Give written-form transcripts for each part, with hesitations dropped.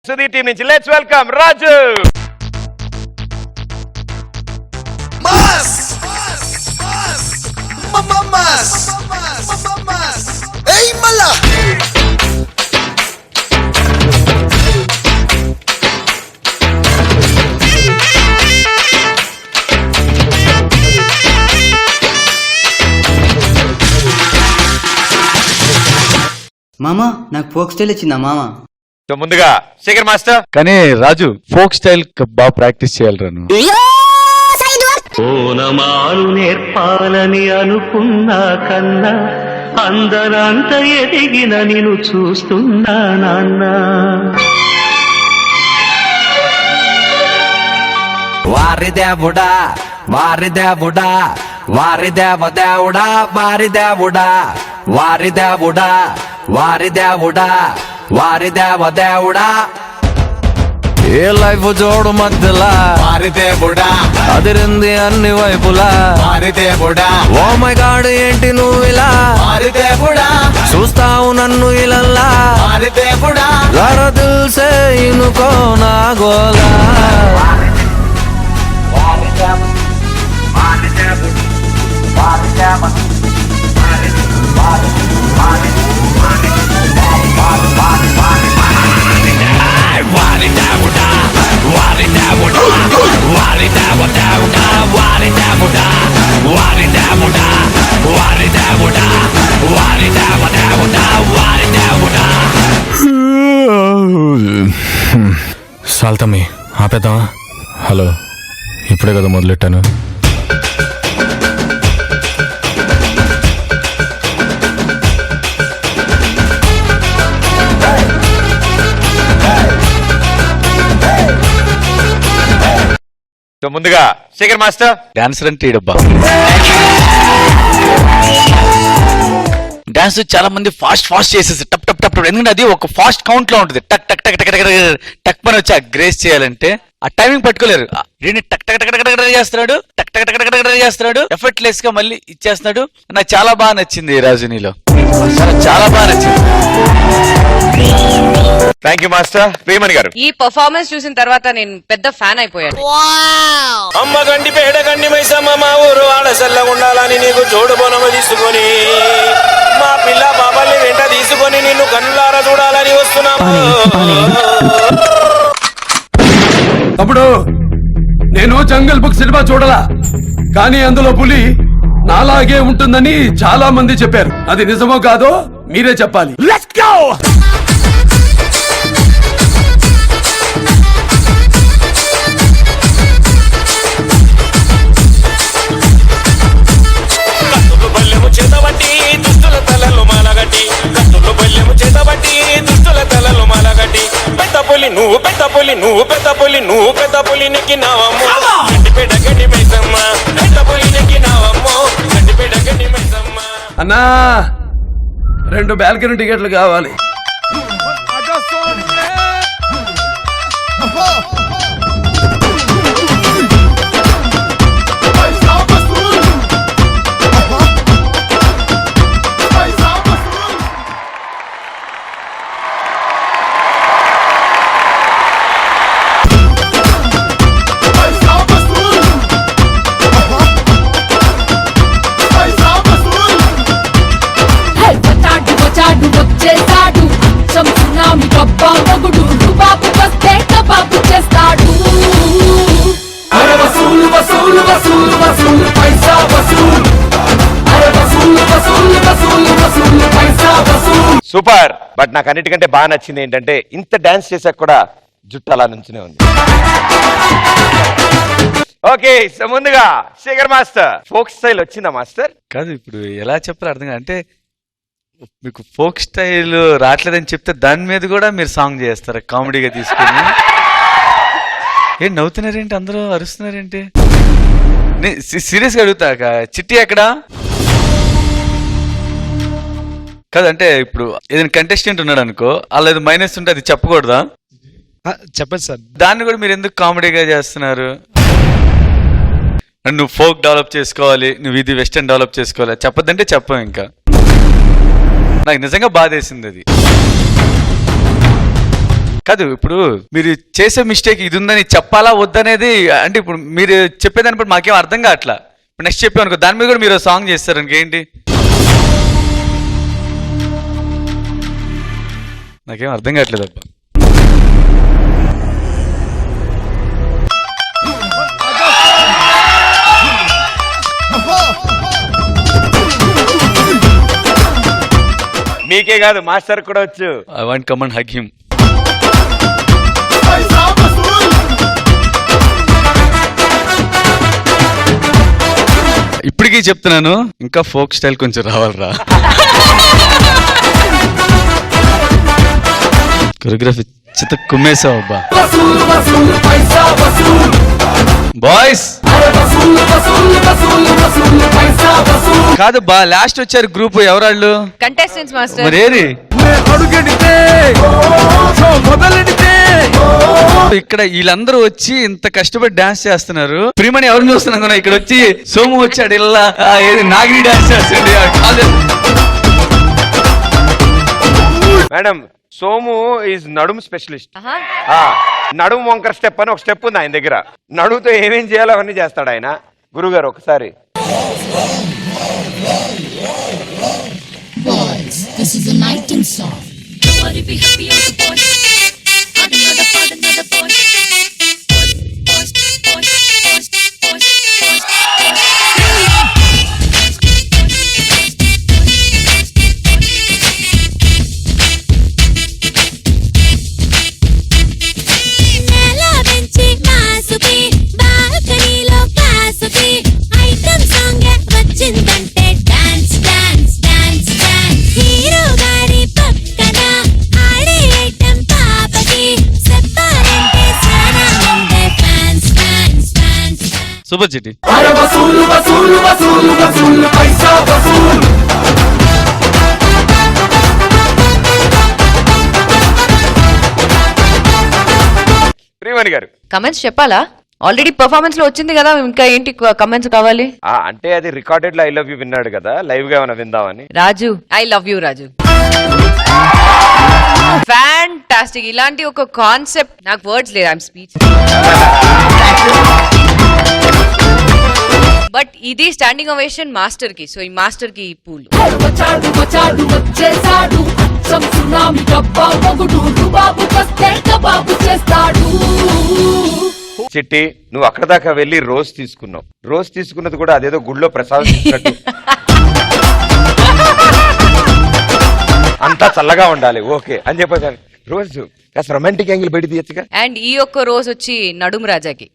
Sudheer team నుంచి let's welcome రాజు. మామా నాకు ఫోక్ స్టైల్ వచ్చిందా మామా? ముందుగా శేఖర్ మాస్టర్. కానీ రాజు ఫోక్ స్టైల్ బాగా ప్రాక్టీస్ చేయాలి నువ్వు. ఓనమాలు నేర్పాలని అనుకున్నా కన్నా అందరంత ఎదిగిన నిన్ను చూస్తున్నా నాన్న. వారి దేవుడా వారి దేవుడా వారి దేవదేవుడా వారి దేవుడా వారి దేవుడా వారి దేవుడా వారి దేవదేవుడా ఏ లైఫ్ జోడు మధ్యలా వారి దేవుడా అదిరింది అన్ని వైపులా వారి దేవుడా ఓ మై గాడ్ ఏంటి నువ్వు ఇలా వారి దేవుడా చూస్తావు నన్ను ఇలల్లా వారి దేవుడా జర దిల్ సే ఇనుకో నా గోలా వారి దేవుడా వారి దేవుడా వారి దేవుడా వారి వారి వారి సాల్తమ్మి ఆపేద్దామా? హలో, ఇప్పుడే కదా మొదలెట్టాను. ముందుగా శేఖర్ మాస్టర్. డాన్సర్ అంటే ఈడబ్బా. డాన్స్ చాలా మంది ఫాస్ట్ చేసేసి టప్ టప్ టప్. ఎందుకంటే అది ఒక ఫాస్ట్ కౌంట్ లో ఉంటుంది. టక్ టక్ టక్ టక్ టక్ టక్ పని వచ్చి ఆ గ్రేస్ చేయాలంటే ఆ టైమింగ్ పట్టుకోలేరు. దీన్ని టక్ టక్ టక్ టక్ టక్ చేస్తున్నాడు, టక్ టక్ టక్ టక్ టక్ చేస్తున్నాడు, ఎఫర్ట్ లెస్ గా మళ్ళీ ఇచ్చేస్తున్నాడు. నాకు చాలా బాగా నచ్చింది రాజునీలో, చాలా బాగా నచ్చింది. Thank you master. ప్రియమణి గారు. ఈ పర్ఫార్మెన్స్ చూసిన తర్వాత నేను పెద్ద ఫ్యాన్ అయిపోయాను. అమ్మ గండి పేడ గండి మైసమ్మ మా ఊరు ఆడసల్ల ఉండాలని నీకు జోడు బొనమ తీసుకొని మా పిల్ల బాబాల్ని వెంట తీసుకొని నిన్ను కన్నులారా చూడాలని వస్తున్నాము. తమ్ముడు, నేను జంగల్ బుక్ సినిమా చూడలా, కానీ అందులో పులి నాలాగే ఉంటుందని చాలా మంది చెప్పారు. అది నిజమో కాదో మీరే చెప్పాలి. Let's go. కత్తులు బల్లెము చేతబట్టి దుష్టుల తలలు మాలగట్టి, కత్తులు బల్లెము చేతబట్టి దుష్టుల తలలు మాలగట్టి, పెద్ద పులి నువ్వు పెద్ద పులి నువ్వు పెద్ద పులి నువ్వు పెద్ద పులి నెక్కినావమ్మో గండిపేట గండి మైసమ్మ, పెద్ద పులి నెక్కినావమ్మో గండిపేట గండి మైసమ్మ. అన్నా 2 బాల్కనీ టికెట్లు కావాలి. సూపర్. బట్ నాకు అన్నిటికంటే బాగా నచ్చింది ఏంటంటే ఇంత డాన్స్ చేశాక కూడా జుట్టు అలా నుంచునే ఉంది. ఓకే, సో ముందుగా శేఖర్ మాస్టర్, ఫోక్ స్టైల్ వచ్చిందా మాస్టర్? కాదు, ఇప్పుడు ఎలా చెప్పాలి అర్థం కాదు. అంటే మీకు ఫోక్ స్టైల్ రావట్లేదని చెప్తే దాని మీద కూడా మీరు సాంగ్ చేస్తారా కామెడీగా తీసుకుని? ఏం నవ్వుతున్నారేంటి, అందరూ అరుస్తున్నారేంటి? సీరియస్గా అడుగుతాక చిట్టి ఎక్కడా? కాదంటే ఇప్పుడు ఏదైనా కంటెస్టెంట్ ఉన్నాడు అనుకో, అలా ఏదో మైనస్ ఉంటే అది చెప్పకూడదా? చెప్పండి సార్. దాన్ని కూడా మీరు ఎందుకు కామెడీగా చేస్తున్నారు? నువ్వు ఫోక్ డెవలప్ చేసుకోవాలి, నువ్వు ఇది వెస్టర్న్ డెవలప్ చేసుకోవాలి చెప్పొద్దంటే చెప్పం. ఇంకా నాకు నిజంగా బాధేసింది అది. కాదు ఇప్పుడు మీరు చేసే మిస్టేక్ ఇది ఉందని చెప్పాలా వద్దనేది, అంటే ఇప్పుడు మీరు చెప్పేదాన్ని బట్టి మాకేం అర్థం కావట్లా. ఇప్పుడు నెక్స్ట్ చెప్పామనుకో దాని మీద కూడా మీరు సాంగ్ చేస్తారు ఇంకేంటి, నాకేం అర్థం కావట్లేదు అబ్బా. మీకే కాదు మాస్టర్ కూడా వచ్చు. I want come and hug him. ఇప్పటికీ చెప్తున్నాను, ఇంకా ఫోక్ స్టైల్ కొంచెం రావాలరా. కొరియోగ్రఫీ చిత్త కుమ్మేసావు అబ్బా. బాయ్స్ కాదు బా, లాస్ట్ వచ్చారు గ్రూప్ ఎవరాళ్ళు? Contestants master. మరేది ఇక్కడ వీళ్ళందరూ వచ్చి ఇంత కష్టపడి డాన్స్ చేస్తున్నారు. ప్రియమణి ఎవరిని చూస్తున్నాను, ఇక్కడ వచ్చి సోము వచ్చాడు ఇలా ఏది నాగిని డాన్స్ చేస్తుంది. మేడం సోము ఈజ్ నడుము స్పెషలిస్ట్. ఆహా. నడుము వంకర స్టెప్ అని ఒక స్టెప్ ఉంది ఆయన దగ్గర. నడుముతో ఏమేం చేయాలో అవన్నీ చేస్తాడు ఆయన. గురుగారు ఒకసారి. This is a night and song. Nobody be happy on the boy. Another part, another boy. Nela benchi masuki, balcony-lo class-ki, item song vachindante dance, dance, dance, dance. Hero gari pakkana aade item paapaki, sepparante sana unde fans, fans, fans, fans. Super చిట్టి. ప్రియమణి గారు comments చెప్పాలా? Already performance లో వచ్చింది కదా, ఇంకా ఏంటి comments కావాలి? అంటే అది రికార్డెడ్ లో ఐ లవ్ యూ విన్నాడు కదా, లైవ్ గా ఏమైనా విందామని. Raju, I love you Raju. Fantastic. ఇలాంటి ఒక కాన్సెప్ట్ నాకు వర్డ్స్ లేదు, ఐఎమ్ స్పీచ్. బట్ ఇది స్టాండింగ్ ఓవేషన్ మాస్టర్ కి. సో ఈ మాస్టర్ కి పూలు. చిట్టి నువ్వు అక్కడ దాకా వెళ్ళి రోజ్ తీసుకున్నావు. రోజ్ తీసుకున్నది కూడా అదేదో గుళ్ళో ప్రసాదించినట్టు. అంతా చల్లగా ఉండాలి ఓకే అని చెప్పాను. రోజు కాస్త రొమాంటిక్ యాంగిల్ బయట తీయచ్చుగా. అండ్ ఈ ఒక్క రోజు వచ్చి నడుము రాజాకి.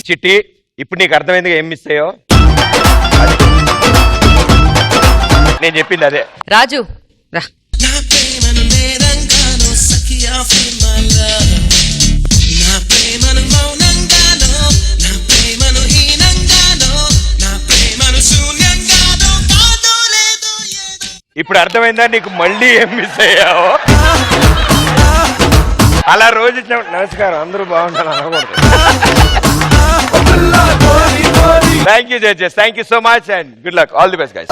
చిట్టి ఇప్పుడు నీకు అర్థమైంది ఏం మిస్ అయ్యో. నేను చెప్పింది అదే. రాజు రా. ఇప్పుడు అర్థమైందా నీకు మళ్ళీ ఏం మిస్ అయ్యావో? అలా రోజు నమస్కారం అందరూ బాగుంటారు అనకూడదు. Thank you judges, thank you so much and good luck, all the best guys.